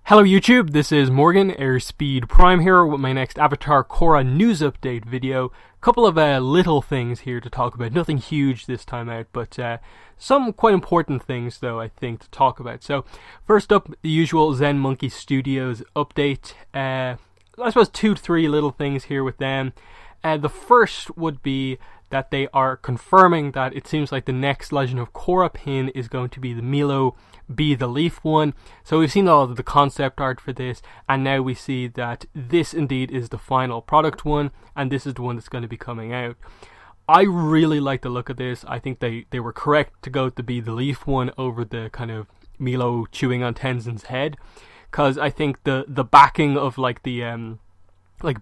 Hello YouTube, this is Morgan, Airspeed Prime here with my next Avatar Korra news update video. Couple of little things here to talk about, nothing huge this time out, but some quite important things though I think to talk about. So first up, the usual Zen Monkey Studios update. I suppose 2 to 3 little things here with them. The first would be that they are confirming that it seems like the next Legend of Korra pin is going to be the Milo Be the Leaf one. So we've seen all of the concept art for this, and now we see that this indeed is the final product one, and this is the one that's going to be coming out. I really like the look of this. I think they were correct to go with the Be the Leaf one over the kind of Milo chewing on Tenzin's head, because I think the backing of like the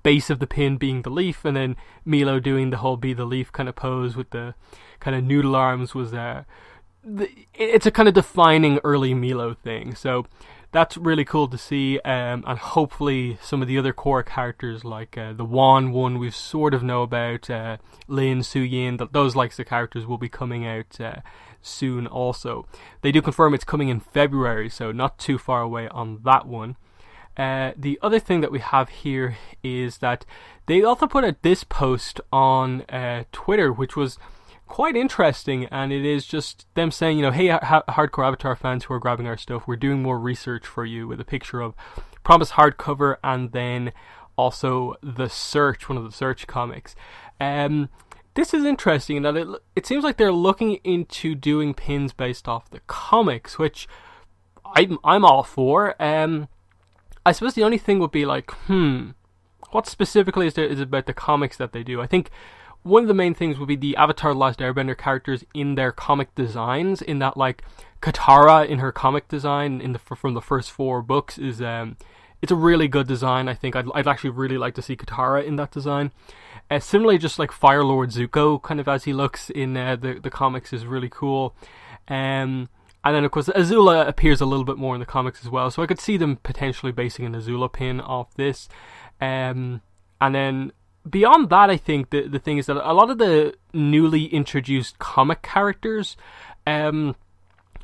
base of the pin being the leaf, and then Milo doing the whole Be the Leaf kind of pose with the kind of noodle arms was it's a kind of defining early Milo thing. So that's really cool to see, and hopefully some of the other core characters like the Wan one we sort of know about, Lin, Suyin, those likes of characters will be coming out soon also. They do confirm it's coming in February, so not too far away on that one. The other thing that we have here is that they also put out this post on Twitter, which was quite interesting, and it is just them saying, you know, hey, hardcore Avatar fans who are grabbing our stuff, we're doing more research for you, with a picture of Promise hardcover and then also The Search, one of the Search comics. This is interesting in that it seems like they're looking into doing pins based off the comics, which I'm all for. I suppose the only thing would be like, what specifically is about the comics that they do? I think one of the main things would be the Avatar Last Airbender characters in their comic designs, in that like Katara in her comic design from the first 4 books is it's a really good design. I think I'd actually really like to see Katara in that design. Similarly, just like Fire Lord Zuko, kind of as he looks in the comics, is really cool. And then, of course, Azula appears a little bit more in the comics as well, so I could see them potentially basing an Azula pin off this. And then, beyond that, I think the thing is that a lot of the newly introduced comic characters, none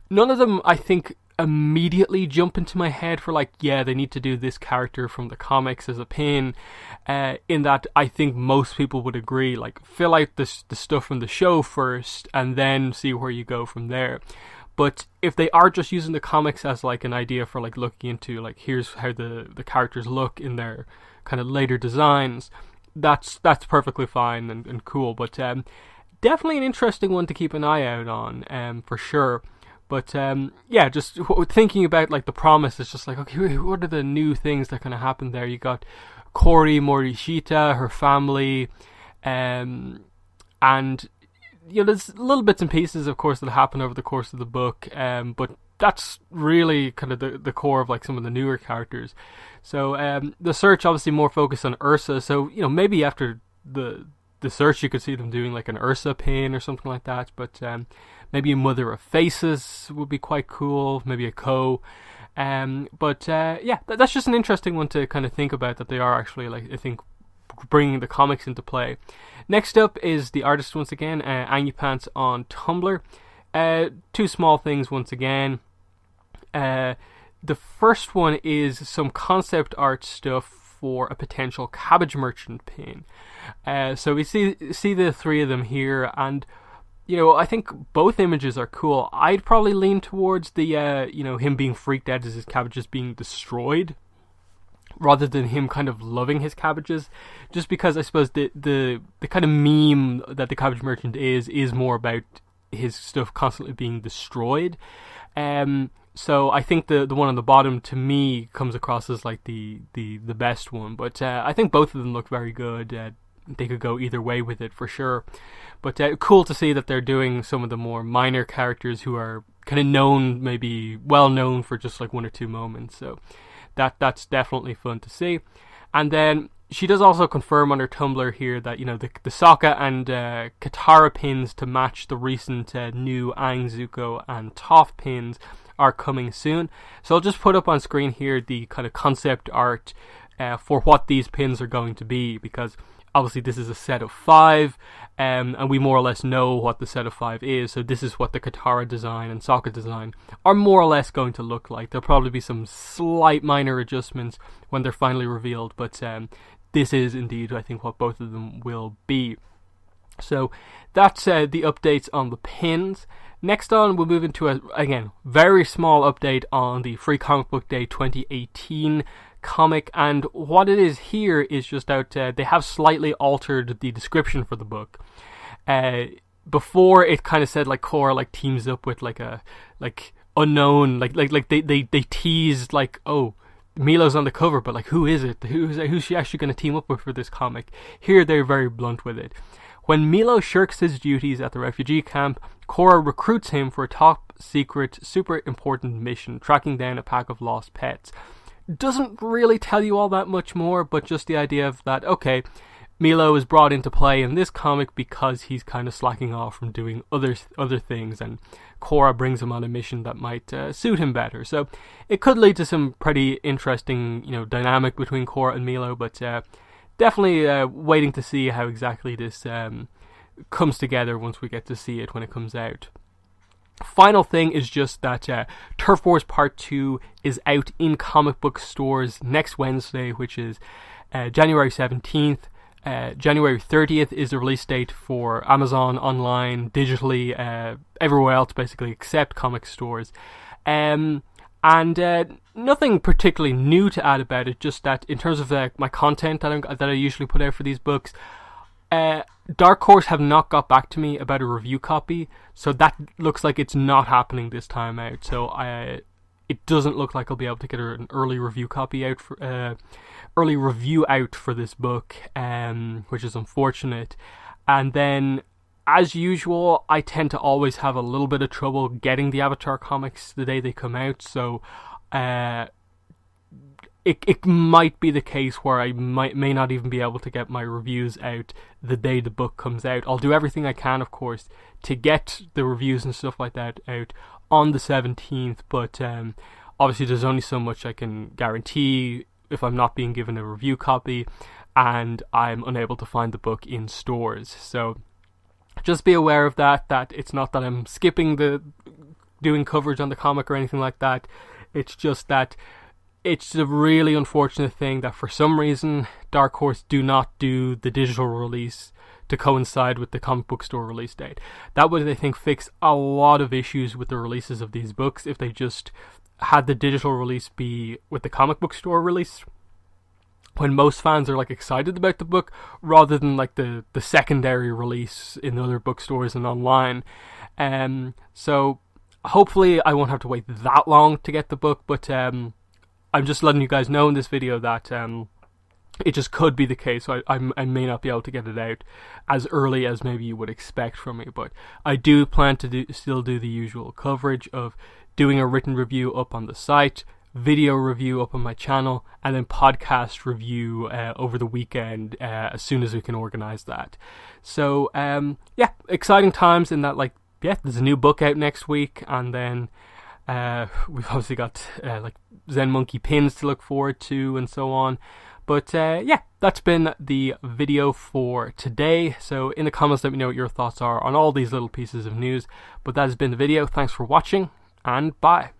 of them, I think, immediately jump into my head for like, yeah, they need to do this character from the comics as a pin, in that I think most people would agree, like, fill out the stuff from the show first, and then see where you go from there. But if they are just using the comics as like an idea for like looking into like, here's how the characters look in their kind of later designs, that's perfectly fine and cool. But definitely an interesting one to keep an eye out on, for sure. But yeah, just thinking about like the Promise, it's just like, okay, what are the new things that kind of happen there? You got Kori Morishita, her family, and you know, there's little bits and pieces, of course, that happen over the course of the book, but that's really kind of the core of like some of the newer characters. So the Search obviously more focused on Ursa, so you know, maybe after the Search you could see them doing like an Ursa pin or something like that. But maybe a Mother of Faces would be quite cool, maybe a Ko. But yeah, that's just an interesting one to kind of think about, that they are actually, like, I think, bringing the comics into play. Next up is the artist once again, Anypants on Tumblr. 2 small things once again. The first one is some concept art stuff for a potential Cabbage Merchant pin. So we see the 3 of them here, and you know, I think both images are cool. I'd probably lean towards the you know, him being freaked out as his cabbages being destroyed, rather than him kind of loving his cabbages, just because I suppose the kind of meme that the Cabbage Merchant is more about his stuff constantly being destroyed. So I think the one on the bottom, to me, comes across as like the best one. But I think both of them look very good. They could go either way with it for sure. But cool to see that they're doing some of the more minor characters who are kind of known, maybe well known for just like 1 or 2 moments. So that's definitely fun to see. And then she does also confirm on her Tumblr here that, you know, the Sokka and Katara pins to match the recent new Aang, Zuko and Toph pins are coming soon. So I'll just put up on screen here the kind of concept art for what these pins are going to be, because obviously this is a set of 5, and we more or less know what the set of 5 is, so this is what the Katara design and Sokka design are more or less going to look like. There'll probably be some slight minor adjustments when they're finally revealed, but this is indeed, I think, what both of them will be. So that's the updates on the pins. Next on, we'll move into a, again, very small update on the Free Comic Book Day 2018 comic, and what it is here is just out, they have slightly altered the description for the book. Before it kind of said like Korra like teams up with like a unknown, like they teased like, oh, Milo's on the cover, but like who's she actually going to team up with for this comic? Here they're very blunt with it. When Milo shirks his duties at the refugee camp, Korra recruits him for a top secret, super important mission, tracking down a pack of lost pets. Doesn't really tell you all that much more, but just the idea of that, okay, Milo is brought into play in this comic because he's kind of slacking off from doing other things, and Korra brings him on a mission that might suit him better. So it could lead to some pretty interesting, dynamic between Korra and Milo, but definitely waiting to see how exactly this comes together once we get to see it when it comes out. Final thing is just that Turf Wars Part 2 is out in comic book stores next Wednesday, which is January 17th. January 30th is the release date for Amazon online, digitally, everywhere else basically except comic stores. And nothing particularly new to add about it, just that in terms of my content that I usually put out for these books, Dark Horse have not got back to me about a review copy, so that looks like it's not happening this time out. So it doesn't look like I'll be able to get an early review copy out for this book, which is unfortunate. And then, as usual, I tend to always have a little bit of trouble getting the Avatar comics the day they come out, so it might be the case where I may not even be able to get my reviews out the day the book comes out. I'll do everything I can, of course, to get the reviews and stuff like that out on the 17th, but obviously there's only so much I can guarantee if I'm not being given a review copy and I'm unable to find the book in stores. So just be aware of that it's not that I'm skipping doing coverage on the comic or anything like that. It's just that it's a really unfortunate thing that for some reason Dark Horse do not do the digital release to coincide with the comic book store release date. That would, I think, fix a lot of issues with the releases of these books if they just had the digital release be with the comic book store release, when most fans are like excited about the book, rather than like the secondary release in other bookstores and online. So hopefully I won't have to wait that long to get the book, but I'm just letting you guys know in this video that it just could be the case. So I may not be able to get it out as early as maybe you would expect from me, but I do plan to still do the usual coverage of doing a written review up on the site, video review up on my channel, and then podcast review over the weekend as soon as we can organize that. So yeah, exciting times in that, like, yeah, there's a new book out next week, and then we've obviously got like Zen Monkey pins to look forward to and so on. But yeah, that's been the video for today. So in the comments, let me know what your thoughts are on all these little pieces of news. But that has been the video. Thanks for watching, and bye.